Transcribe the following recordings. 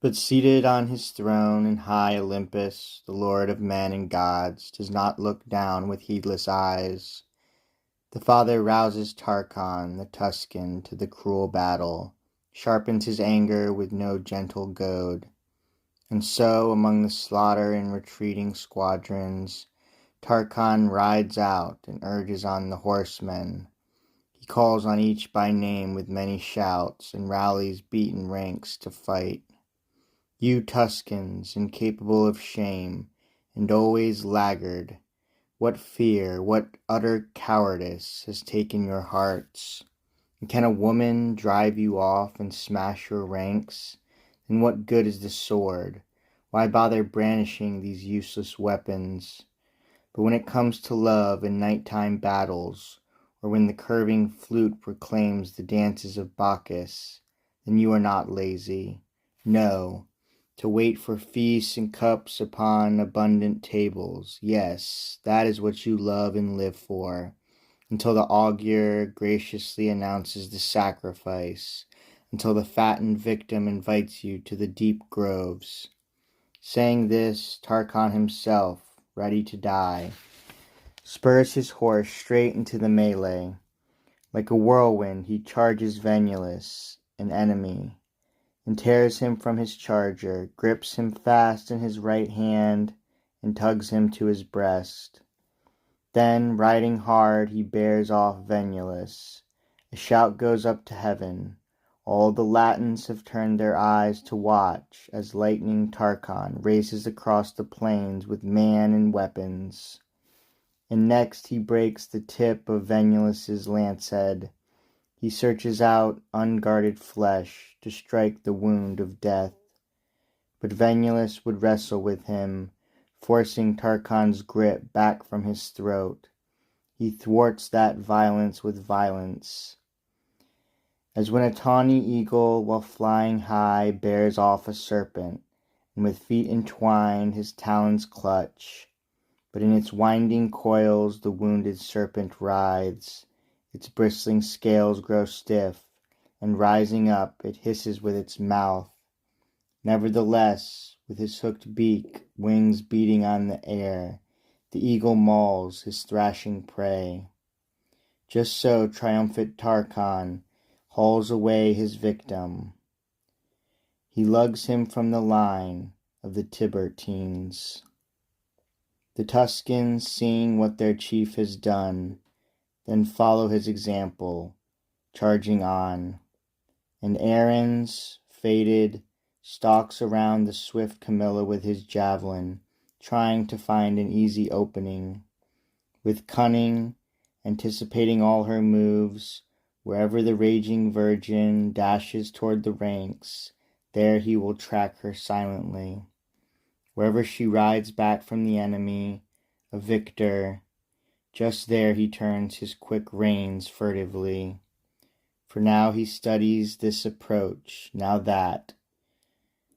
But seated on his throne in high Olympus, the Lord of men and gods does not look down with heedless eyes. The Father rouses Tarchon, the Tuscan, to the cruel battle, sharpens his anger with no gentle goad. And so, among the slaughter and retreating squadrons, Tarchon rides out and urges on the horsemen. He calls on each by name with many shouts, and rallies beaten ranks to fight. You Tuscans, incapable of shame, and always laggard, what fear, what utter cowardice has taken your hearts? And can a woman drive you off and smash your ranks? Then what good is the sword? Why bother brandishing these useless weapons? But when it comes to love in nighttime battles, or when the curving flute proclaims the dances of Bacchus, then you are not lazy. No, to wait for feasts and cups upon abundant tables, yes, that is what you love and live for, until the augur graciously announces the sacrifice, until the fattened victim invites you to the deep groves. Saying this, Tarchon himself, ready to die, spurs his horse straight into the melee. Like a whirlwind he charges Venulus, an enemy, and tears him from his charger, grips him fast in his right hand, and tugs him to his breast. Then, riding hard, he bears off Venulus. A shout goes up to heaven. All the Latins have turned their eyes to watch as lightning Tarchon races across the plains with man and weapons. And next he breaks the tip of Venulus's lance-head. He searches out unguarded flesh to strike the wound of death. But Venulus would wrestle with him, forcing Tarchon's grip back from his throat. He thwarts that violence with violence. As when a tawny eagle, while flying high, bears off a serpent, and with feet entwined his talons clutch. But in its winding coils the wounded serpent writhes, its bristling scales grow stiff, and rising up it hisses with its mouth. Nevertheless, with his hooked beak, wings beating on the air, the eagle mauls his thrashing prey. Just so triumphant Tarchon hauls away his victim. He lugs him from the line of the Tiburtines. The Tuscans, seeing what their chief has done, then follow his example, charging on. And Aruns, fated, stalks around the swift Camilla with his javelin, trying to find an easy opening. With cunning, anticipating all her moves, wherever the raging virgin dashes toward the ranks, there he will track her silently. Wherever she rides back from the enemy, a victor, just there he turns his quick reins furtively. For now he studies this approach, now that,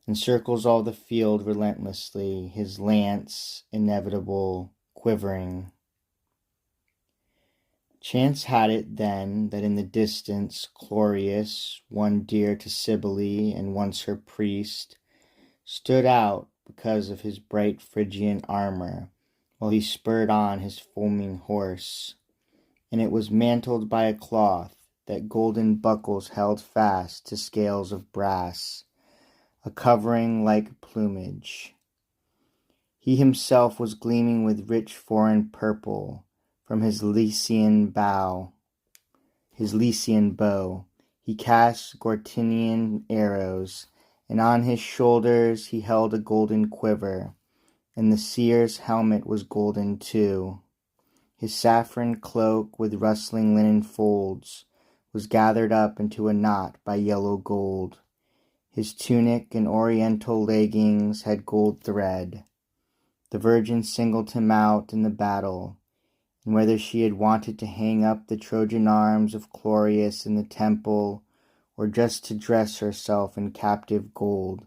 and circles all the field relentlessly, his lance, inevitable, quivering. Chance had it then that in the distance Chlorius, one dear to Cybele and once her priest, stood out because of his bright Phrygian armor, while he spurred on his foaming horse, and it was mantled by a cloth that golden buckles held fast to scales of brass, a covering like plumage. He himself was gleaming with rich foreign purple from his Lycian bow. He cast Gortinian arrows, and on his shoulders he held a golden quiver, and the seer's helmet was golden too. His saffron cloak with rustling linen folds was gathered up into a knot by yellow gold. His tunic and oriental leggings had gold thread. The Virgin singled him out in the battle, and whether she had wanted to hang up the Trojan arms of Chlorius in the temple, or just to dress herself in captive gold,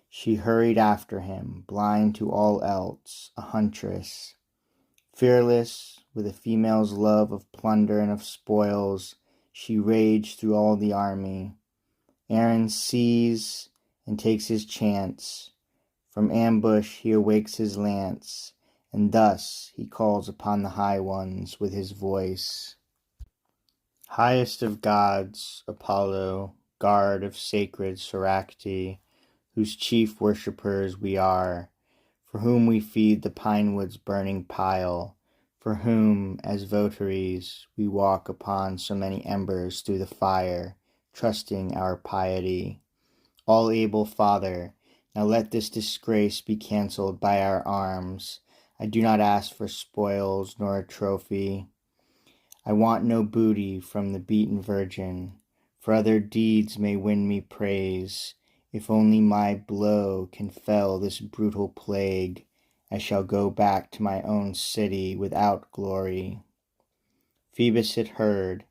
she hurried after him, blind to all else, a huntress. Fearless, with a female's love of plunder and of spoils, she raged through all the army. Aruns sees and takes his chance. From ambush he awakes his lance, and thus he calls upon the high ones with his voice. Highest of gods, Apollo, guard of sacred Soracte, whose chief worshippers we are, for whom we feed the pinewood's burning pile, for whom, as votaries, we walk upon so many embers through the fire, trusting our piety. All-able Father, now let this disgrace be cancelled by our arms. I do not ask for spoils nor a trophy. I want no booty from the beaten virgin, for other deeds may win me praise. If only my blow can fell this brutal plague, I shall go back to my own city without glory. Phoebus had heard,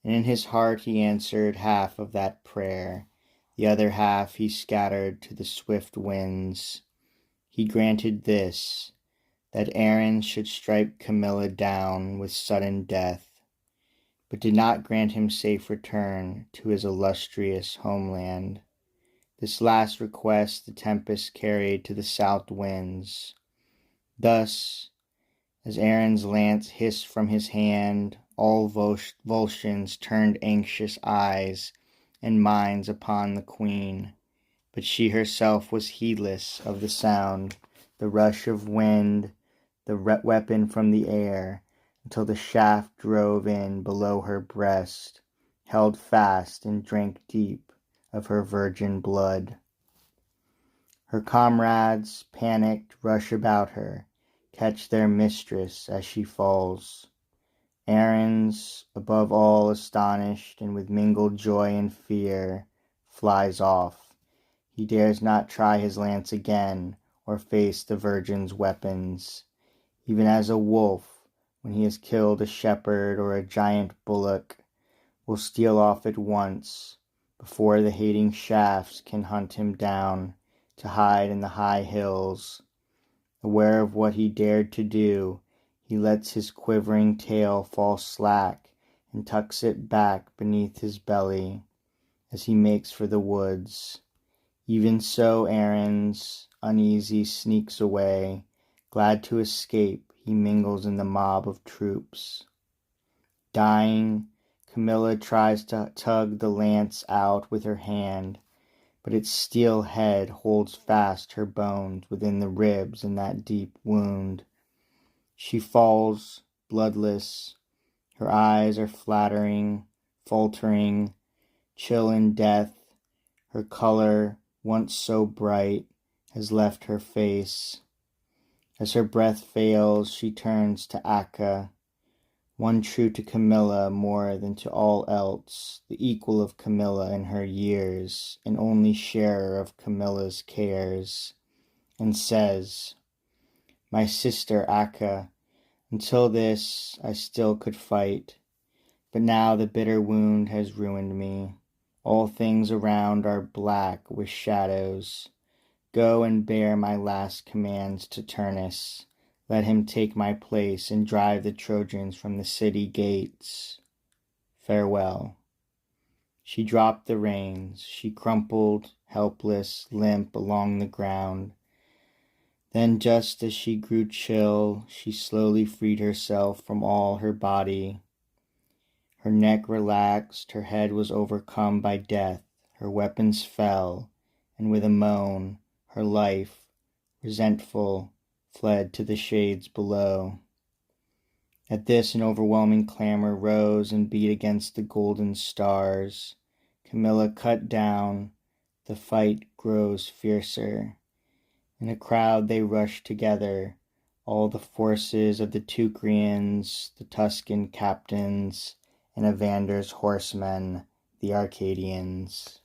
and in his heart he answered half of that prayer. The other half he scattered to the swift winds. He granted this, that Aaron should strike Camilla down with sudden death, but did not grant him safe return to his illustrious homeland. This last request the tempest carried to the south winds. Thus, as Aaron's lance hissed from his hand, all Volscians turned anxious eyes and minds upon the queen, but she herself was heedless of the sound, the rush of wind, the weapon from the air, until the shaft drove in below her breast, held fast and drank deep of her virgin blood. Her comrades, panicked, rush about her, catch their mistress as she falls. Aaron's, above all astonished, and with mingled joy and fear, flies off. He dares not try his lance again, or face the virgin's weapons. Even as a wolf, when he has killed a shepherd or a giant bullock, will steal off at once, before the hating shafts can hunt him down, to hide in the high hills. Aware of what he dared to do, he lets his quivering tail fall slack and tucks it back beneath his belly as he makes for the woods. Even so Aaron's, uneasy, sneaks away. Glad to escape, he mingles in the mob of troops. Dying, Camilla tries to tug the lance out with her hand, but its steel head holds fast her bones within the ribs in that deep wound. She falls, bloodless. Her eyes are faltering, chill in death. Her color, once so bright, has left her face. As her breath fails, she turns to Acca, one true to Camilla more than to all else, the equal of Camilla in her years, and only sharer of Camilla's cares, and says, "My sister Acca, until this I still could fight, but now the bitter wound has ruined me. All things around are black with shadows. Go and bear my last commands to Turnus. Let him take my place and drive the Trojans from the city gates. Farewell." She dropped the reins. She crumpled, helpless, limp along the ground. Then, just as she grew chill, she slowly freed herself from all her body. Her neck relaxed, her head was overcome by death, her weapons fell, and with a moan, her life, resentful, fled to the shades below. At this an overwhelming clamor rose and beat against the golden stars. Camilla cut down, the fight grows fiercer. In a crowd they rush together, all the forces of the Teucrians, the Tuscan captains, and Evander's horsemen, the Arcadians.